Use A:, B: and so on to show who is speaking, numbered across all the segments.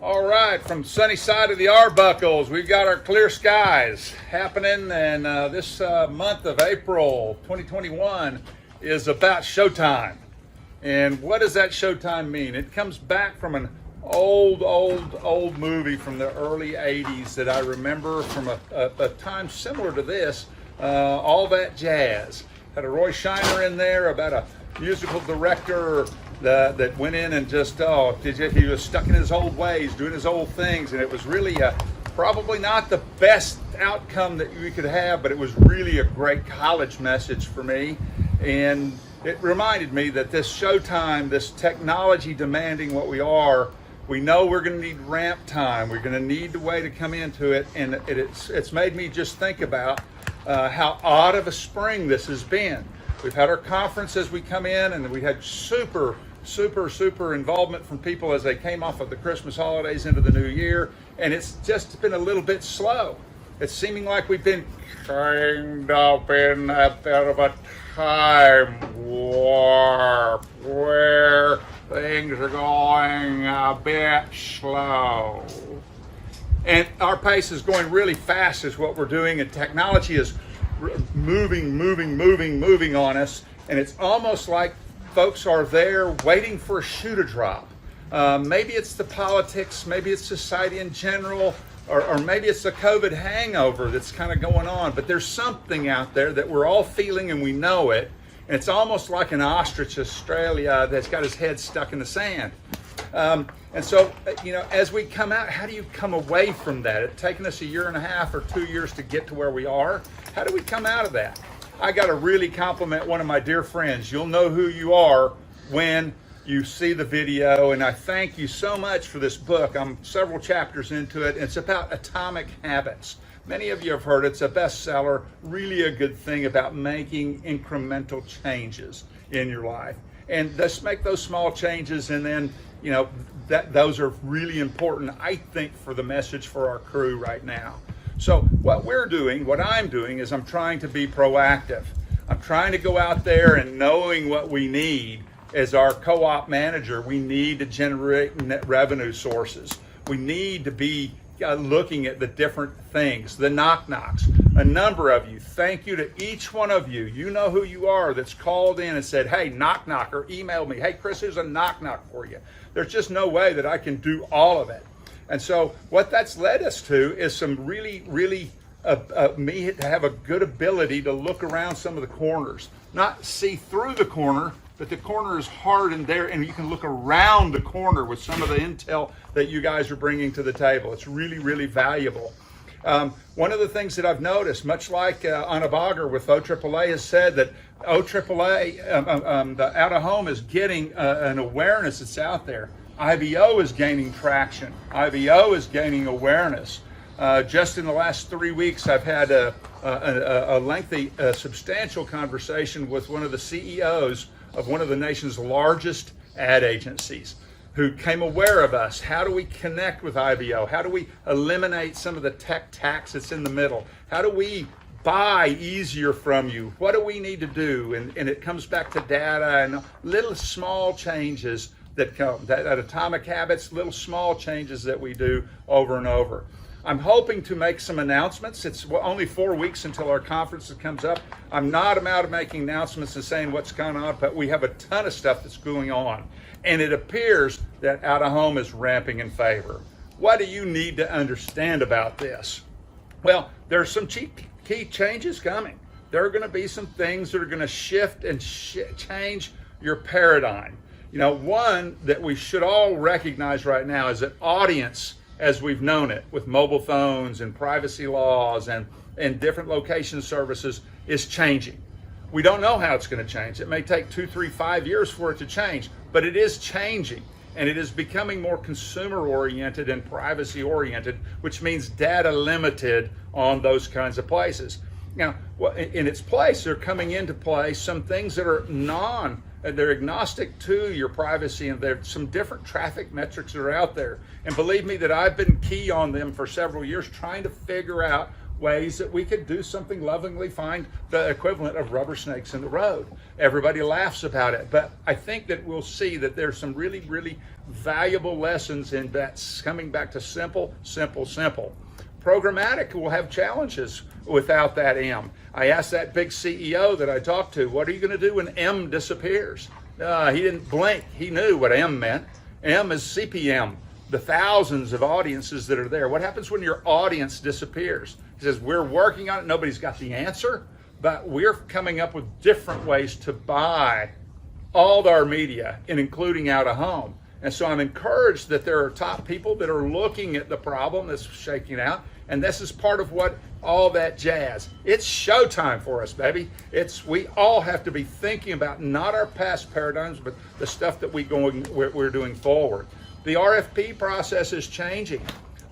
A: All right, from sunny side of the Arbuckles, we've got our clear skies happening, and this month of April 2021 is about showtime. And what does that showtime mean? It comes back from an old movie from the early 80s that I remember from a time similar to this, All That Jazz. Had a Roy Scheimer in there about a musical director that went in and just, he was stuck in his old ways, doing his old things, and it was really probably not the best outcome that we could have, but it was really a great college message for me. And it reminded me that this showtime, this technology demanding what we are, we know we're going to need ramp time. We're going to need the way to come into it, and it's made me just think about how odd of a spring this has been. We've had our conference as we come in, and we had super involvement from people as they came off of the Christmas holidays into the new year, and it's just been a little bit slow. It's seeming like we've been kind of in a bit of a time warp where things are going a bit slow. And our pace is going really fast is what we're doing, and technology is moving on us, and it's almost like folks are there waiting for a shoe to drop. Maybe it's the politics, maybe it's society in general, or maybe it's the COVID hangover that's kind of going on, but there's something out there that we're all feeling and we know it, and it's almost like an ostrich Australia that's got his head stuck in the sand. And so, as we come out, how do you come away from that? It's taken us 1.5 or 2 years to get to where we are. How do we come out of that? I got to really compliment one of my dear friends. You'll know who you are when you see the video, and I thank you so much for this book. I'm several chapters into it. It's about atomic habits. Many of you have heard it's a bestseller, really a good thing about making incremental changes in your life. And just make those small changes, and then, those are really important, I think, for the message for our crew right now. So what I'm doing is I'm trying to be proactive. I'm trying to go out there and knowing what we need as our co-op manager. We need to generate net revenue sources. We need to be looking at the different things, the knock-knocks. A number of you, thank you to each one of you. You know who you are that's called in and said, hey, knock-knock, or emailed me, hey, Chris, here's a knock-knock for you. There's just no way that I can do all of it. And so what that's led us to is some really me to have a good ability to look around some of the corners, not see through the corner, but the corner is hard in there, and you can look around the corner with some of the intel that you guys are bringing to the table. It's really valuable. One of the things that I've noticed, much like Anna Bagger with OAAA has said, that OAAA, the out of home is getting an awareness that's out there. IBO is gaining traction. IBO is gaining awareness. Just in the last 3 weeks, I've had a lengthy, substantial conversation with one of the CEOs of one of the nation's largest ad agencies who came aware of us. How do we connect with IBO? How do we eliminate some of the tech tax that's in the middle? How do we buy easier from you? What do we need to do? And it comes back to data and little small changes that come, that atomic habits, little small changes that we do over and over. I'm hoping to make some announcements. It's only 4 weeks until our conference comes up. I'm not about to making announcements and saying what's going on, but we have a ton of stuff that's going on. And it appears that out of home is ramping in favor. What do you need to understand about this? Well, there's some key changes coming. There are going to be some things that are going to shift and change your paradigm. One that we should all recognize right now is that audience, as we've known it with mobile phones and privacy laws and different location services, is changing. We don't know how it's going to change. It may take 2, 3, 5 years for it to change, but it is changing, and it is becoming more consumer-oriented and privacy-oriented, which means data limited on those kinds of places. Now, in its place, they're coming into play some things that are they're agnostic to your privacy, and there's some different traffic metrics that are out there. And believe me that I've been key on them for several years, trying to figure out ways that we could do something lovingly, find the equivalent of rubber snakes in the road. Everybody laughs about it, but I think that we'll see that there's some really, really valuable lessons in that, coming back to simple, simple, simple. Programmatic will have challenges without that M. I asked that big CEO that I talked to, what are you going to do when M disappears? He didn't blink. He knew what M meant. M is CPM, the thousands of audiences that are there. What happens when your audience disappears? He says, we're working on it. Nobody's got the answer, but we're coming up with different ways to buy all our media, and including out of home. And so I'm encouraged that there are top people that are looking at the problem that's shaking out, and this is part of what all that jazz. It's showtime for us, baby. We all have to be thinking about not our past paradigms, but the stuff that we're doing forward. The RFP process is changing.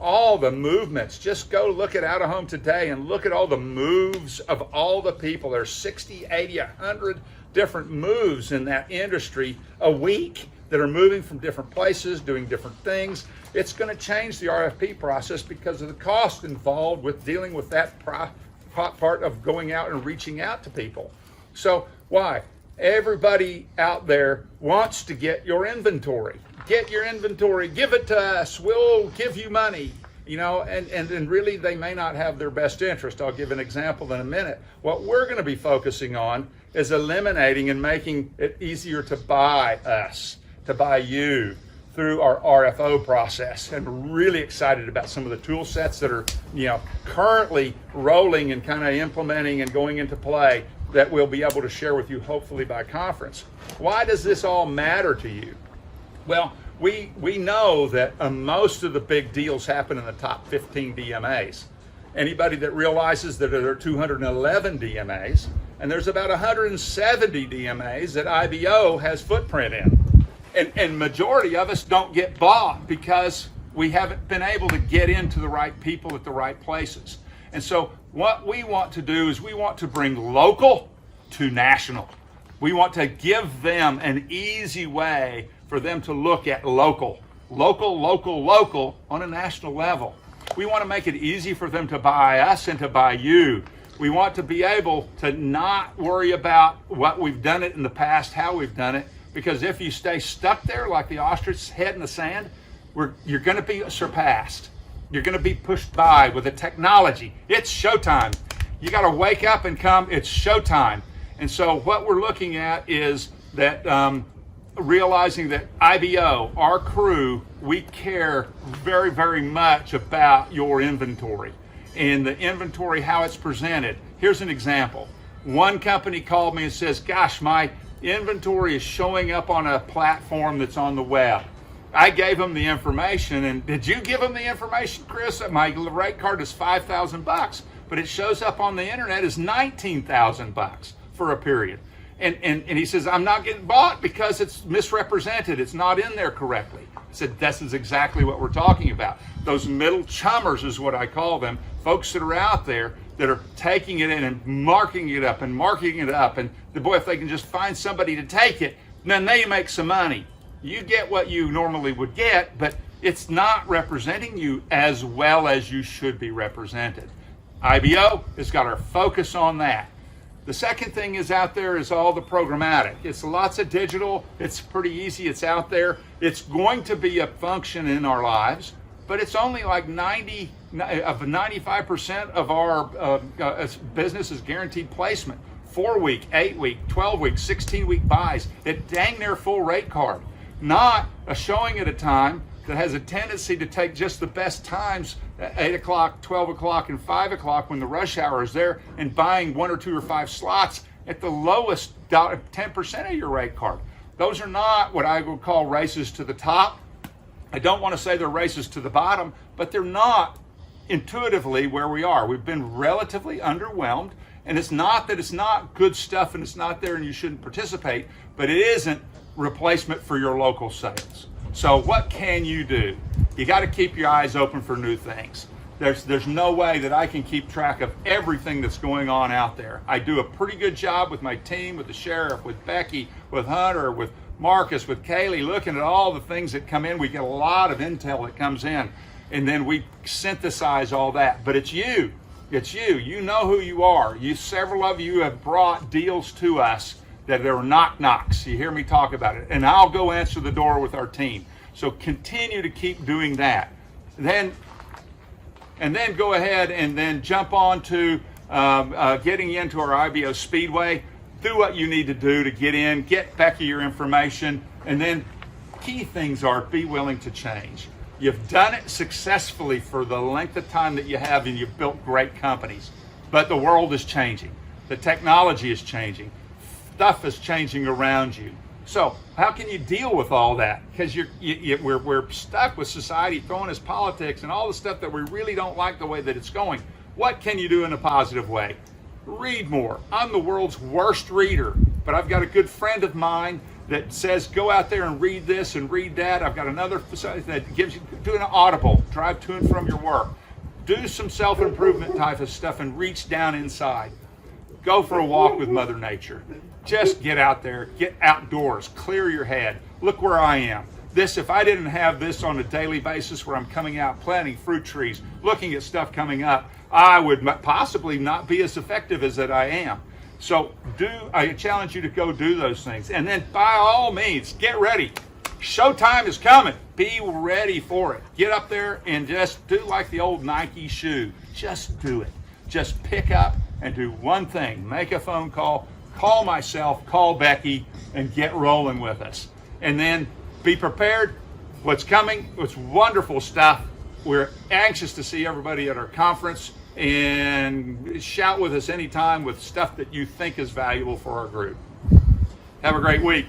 A: All the movements, just go look at out of home today and look at all the moves of all the people. There's 60, 80, 100 different moves in that industry a week that are moving from different places, doing different things. It's going to change the RFP process because of the cost involved with dealing with that part of going out and reaching out to people. So why? Everybody out there wants to get your inventory. Get your inventory, give it to us, we'll give you money. And really they may not have their best interest. I'll give an example in a minute. What we're going to be focusing on is eliminating and making it easier to buy us, to buy you through our RFO process. And we're really excited about some of the tool sets that are currently rolling and kind of implementing and going into play that we'll be able to share with you hopefully by conference. Why does this all matter to you? Well, we know that most of the big deals happen in the top 15 DMAs. Anybody that realizes that there are 211 DMAs, and there's about 170 DMAs that IBO has footprint in. And majority of us don't get bought because we haven't been able to get into the right people at the right places. And so what we want to do is we want to bring local to national. We want to give them an easy way for them to look at local on a national level. We want to make it easy for them to buy us and to buy you. We want to be able to not worry about what we've done it in the past, how we've done it, because if you stay stuck there like the ostrich head in the sand, you're going to be surpassed. You're going to be pushed by with the technology. It's showtime. You got to wake up and come. It's showtime. And so what we're looking at is that realizing that IBO, our crew, we care very, very much about your inventory and the inventory, how it's presented. Here's an example. One company called me and says, gosh, my inventory is showing up on a platform that's on the web. I gave them the information, and did you give them the information, Chris? My rate card is $5,000, but it shows up on the internet as $19,000 for a period. And he says, I'm not getting bought because it's misrepresented. It's not in there correctly. I said, this is exactly what we're talking about. Those middle chummers is what I call them, folks that are out there that are taking it in and marking it up and marking it up. And boy, if they can just find somebody to take it, then they make some money. You get what you normally would get, but it's not representing you as well as you should be represented. IBO has got our focus on that. The second thing is out there is all the programmatic. It's lots of digital. It's pretty easy. It's out there. It's going to be a function in our lives, but it's only like 95% of our business is guaranteed placement. 4-week, 8-week, 12-week, 16-week buys at dang near full rate card. Not a showing at a time that has a tendency to take just the best times at 8 o'clock, 12 o'clock, and 5 o'clock when the rush hour is there, and buying 1 or 2 or 5 slots at the lowest 10% of your rate card. Those are not what I would call races to the top. I don't want to say they're races to the bottom, but they're not intuitively where we are. We've been relatively underwhelmed, and it's not that it's not good stuff and it's not there and you shouldn't participate, but it isn't replacement for your local sales. So what can you do? You got to keep your eyes open for new things. There's no way that I can keep track of everything that's going on out there. I do a pretty good job with my team, with the sheriff, with Becky, with Hunter, with Marcus, with Kaylee, looking at all the things that come in. We get a lot of intel that comes in, and then we synthesize all that. But it's you. It's you. You know who you are. Several of you have brought deals to us that there were knock knocks. You hear me talk about it. And I'll go answer the door with our team. So continue to keep doing that. Then go ahead and then jump on to getting into our IBO Speedway. Do what you need to do to get in, get Becky your information, and then key things are be willing to change. You've done it successfully for the length of time that you have, and you've built great companies. But the world is changing. The technology is changing. Stuff is changing around you. So how can you deal with all that? Because we're stuck with society throwing us politics and all the stuff that we really don't like the way that it's going. What can you do in a positive way? Read more. I'm the world's worst reader, but I've got a good friend of mine that says go out there and read this and read that. I've got another facility that gives you, do an audible, drive to and from your work. Do some self-improvement type of stuff and reach down inside. Go for a walk with Mother Nature. Just get out there, get outdoors, clear your head. Look where I am. If I didn't have this on a daily basis where I'm coming out planting fruit trees, looking at stuff coming up, I would possibly not be as effective as that I am. So I challenge you to go do those things. And then by all means, get ready. Showtime is coming. Be ready for it. Get up there and just do like the old Nike shoe. Just do it. Just pick up and do one thing. Make a phone call. Call myself, call Becky, and get rolling with us. And then be prepared. What's coming? It's wonderful stuff. We're anxious to see everybody at our conference, and shout with us anytime with stuff that you think is valuable for our group. Have a great week.